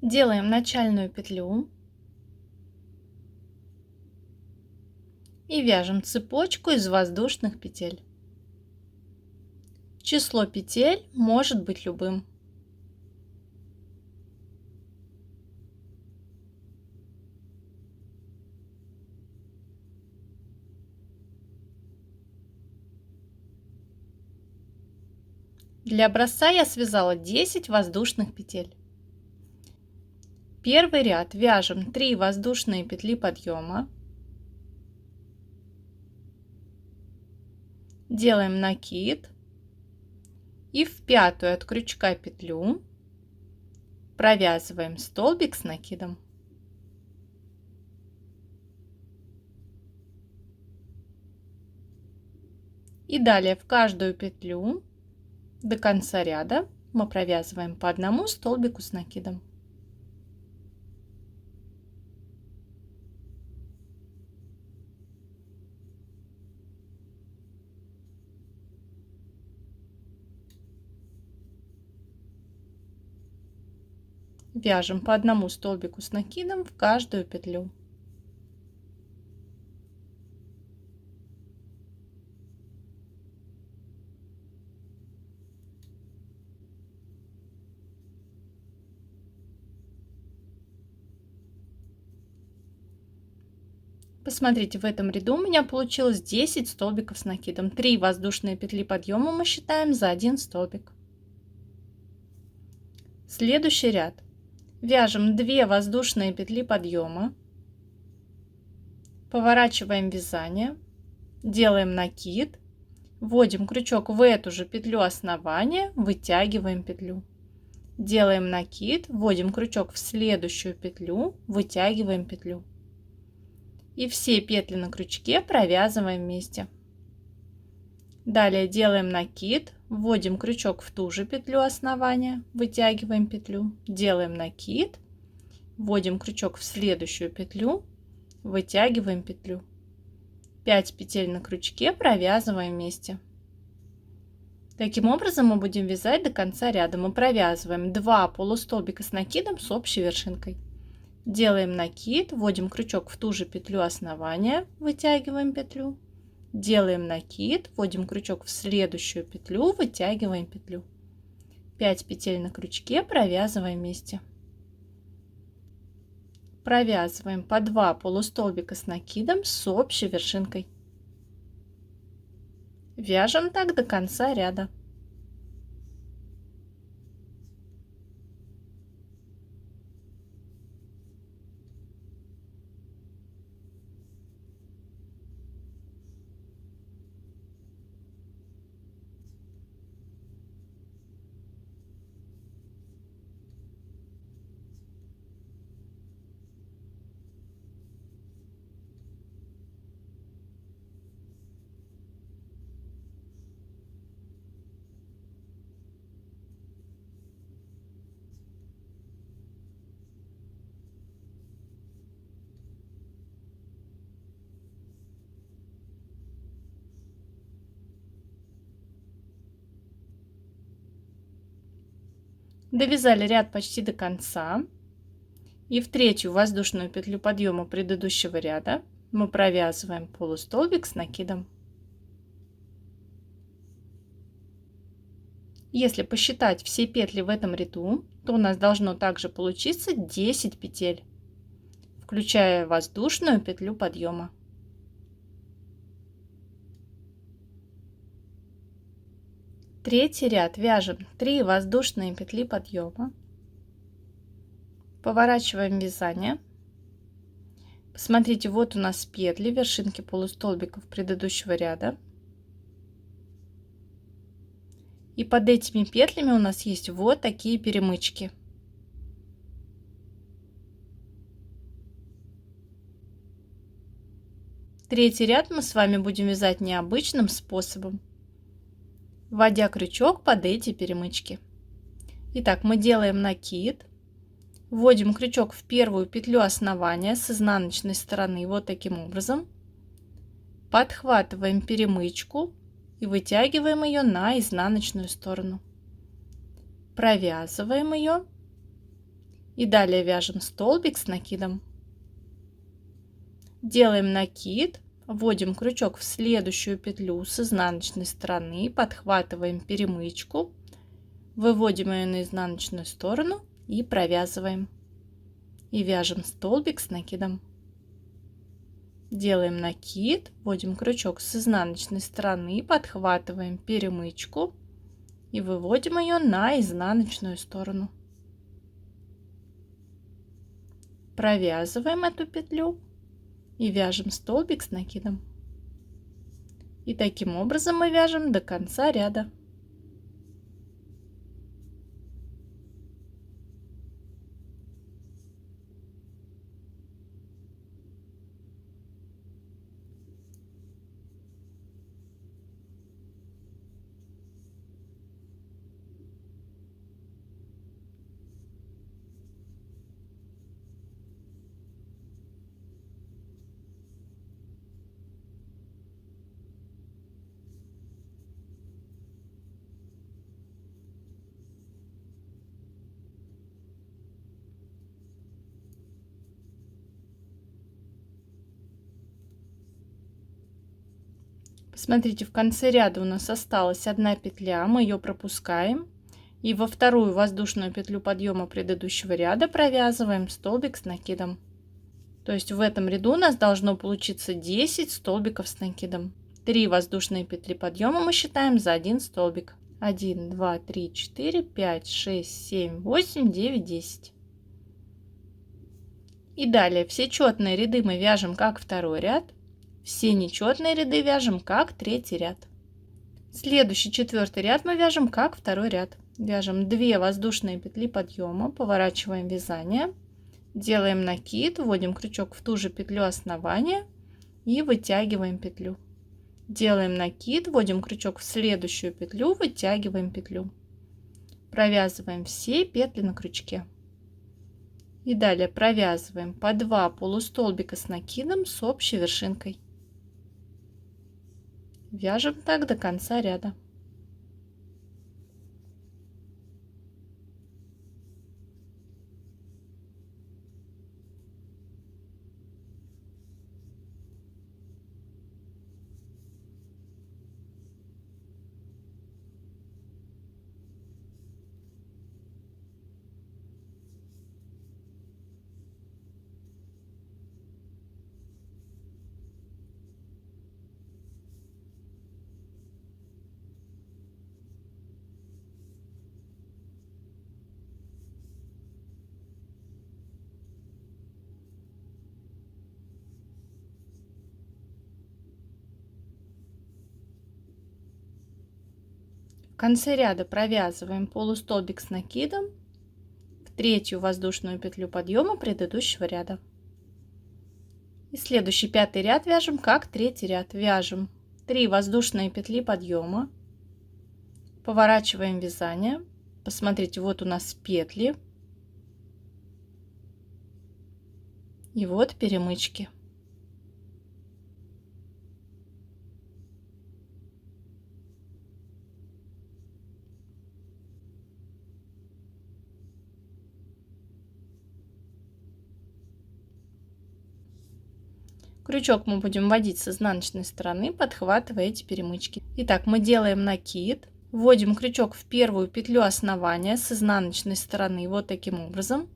Делаем начальную петлю и вяжем цепочку из воздушных петель. Число петель может быть любым. Для образца я связала 10 воздушных петель. Первый ряд вяжем 3 воздушные петли подъема, делаем накид и в пятую от крючка петлю провязываем столбик с накидом. И далее в каждую петлю до конца ряда мы провязываем по одному столбику с накидом. Вяжем по одному столбику с накидом в каждую петлю. Посмотрите, в этом ряду у меня получилось 10 столбиков с накидом. 3 воздушные петли подъема мы считаем за один столбик. Следующий ряд. Вяжем 2 воздушные петли подъема, поворачиваем вязание, делаем накид, вводим крючок в эту же петлю основания, вытягиваем петлю. Делаем накид, вводим крючок в следующую петлю, вытягиваем петлю. И все петли на крючке провязываем вместе. Далее делаем накид, вводим крючок в ту же петлю основания, вытягиваем петлю, делаем накид, вводим крючок в следующую петлю, вытягиваем петлю. 5 петель на крючке провязываем вместе. Таким образом мы будем вязать до конца ряда. Мы провязываем 2 полустолбика с накидом с общей вершинкой. Делаем накид, вводим крючок в ту же петлю основания, вытягиваем петлю. Делаем накид, вводим крючок в следующую петлю, вытягиваем петлю. 5 петель на крючке провязываем вместе. Провязываем по 2 полустолбика с накидом с общей вершинкой. Вяжем так до конца ряда. Довязали ряд почти до конца. И в третью воздушную петлю подъема предыдущего ряда мы провязываем полустолбик с накидом. Если посчитать все петли в этом ряду, то у нас должно также получиться 10 петель, включая воздушную петлю подъема. Третий ряд вяжем 3 воздушные петли подъема, поворачиваем вязание. Посмотрите, вот у нас петли, вершинки полустолбиков предыдущего ряда. И под этими петлями у нас есть вот такие перемычки. Третий ряд мы с вами будем вязать необычным способом, вводя крючок под эти перемычки. Итак, мы делаем накид, вводим крючок в первую петлю основания с изнаночной стороны вот таким образом, подхватываем перемычку и вытягиваем ее на изнаночную сторону, провязываем ее И далее вяжем столбик с накидом. Делаем накид, вводим крючок в следующую петлю с изнаночной стороны, подхватываем перемычку, выводим ее на изнаночную сторону и провязываем. И вяжем столбик с накидом. Делаем накид, вводим крючок с изнаночной стороны, подхватываем перемычку и выводим ее на изнаночную сторону. Провязываем эту петлю и вяжем столбик с накидом. И таким образом мы вяжем до конца ряда. Смотрите, в конце ряда у нас осталась одна петля, мы ее пропускаем и во вторую воздушную петлю подъема предыдущего ряда провязываем столбик с накидом. То есть в этом ряду у нас должно получиться 10 столбиков с накидом. 3 воздушные петли подъема мы считаем за один столбик. 1, 2, 3, 4, 5, 6, 7, 8, 9, 10. И далее все четные ряды мы вяжем как второй ряд. Все нечетные ряды вяжем как третий ряд. Следующий четвертый ряд мы вяжем как второй ряд. Вяжем 2 воздушные петли подъема, поворачиваем вязание, делаем накид, вводим крючок в ту же петлю основания и вытягиваем петлю. Делаем накид, вводим крючок в следующую петлю, вытягиваем петлю. Провязываем все петли на крючке. И далее провязываем по 2 полустолбика с накидом с общей вершинкой. Вяжем так до конца ряда. В конце ряда провязываем полустолбик с накидом в третью воздушную петлю подъема предыдущего ряда. И следующий пятый ряд вяжем как третий ряд. Вяжем 3 воздушные петли подъема, поворачиваем вязание. Посмотрите, вот у нас петли и вот перемычки. Крючок мы будем вводить с изнаночной стороны, подхватывая эти перемычки. Итак, мы делаем накид, вводим крючок в первую петлю основания с изнаночной стороны вот таким образом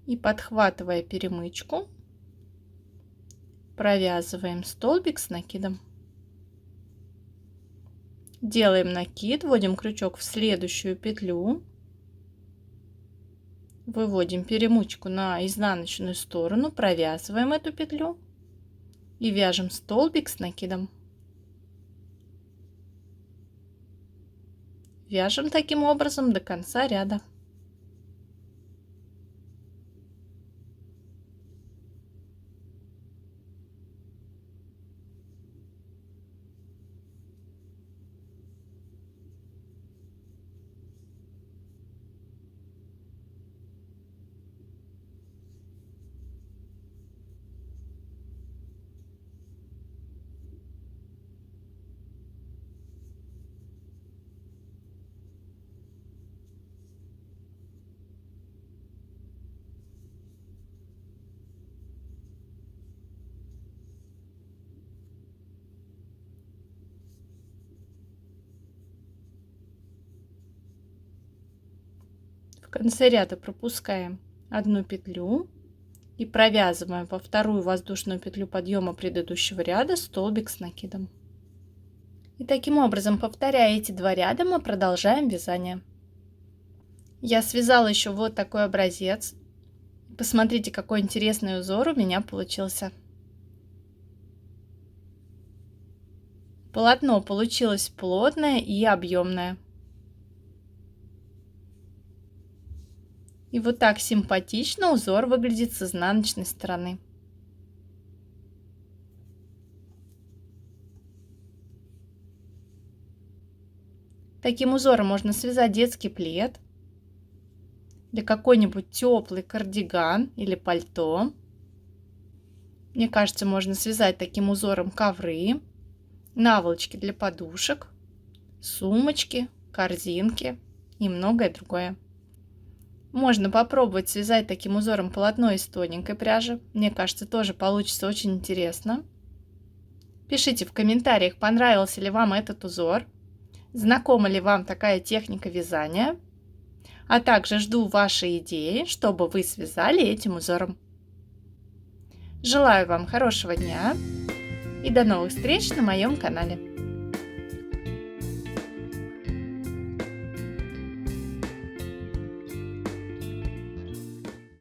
и, подхватывая перемычку, провязываем столбик с накидом. Делаем накид, вводим крючок в следующую петлю, выводим перемычку на изнаночную сторону, провязываем эту петлю и вяжем столбик с накидом. Вяжем таким образом до конца ряда. конце ряда пропускаем одну петлю и провязываем во вторую воздушную петлю подъема предыдущего ряда столбик с накидом. И таким образом, повторяя эти 2 ряда, мы продолжаем вязание. Я связала еще вот такой образец. Посмотрите, какой интересный узор у меня получился. Полотно получилось плотное и объемное. И вот так симпатично узор выглядит с изнаночной стороны. Таким узором можно связать детский плед или какой-нибудь теплый кардиган или пальто. Мне кажется, можно связать таким узором ковры, наволочки для подушек, сумочки, корзинки и многое другое. Можно попробовать связать таким узором полотно из тоненькой пряжи. Мне кажется, тоже получится очень интересно. Пишите в комментариях, понравился ли вам этот узор, знакома ли вам такая техника вязания, а также жду ваши идеи, чтобы вы связали этим узором. Желаю вам хорошего дня и до новых встреч на моем канале.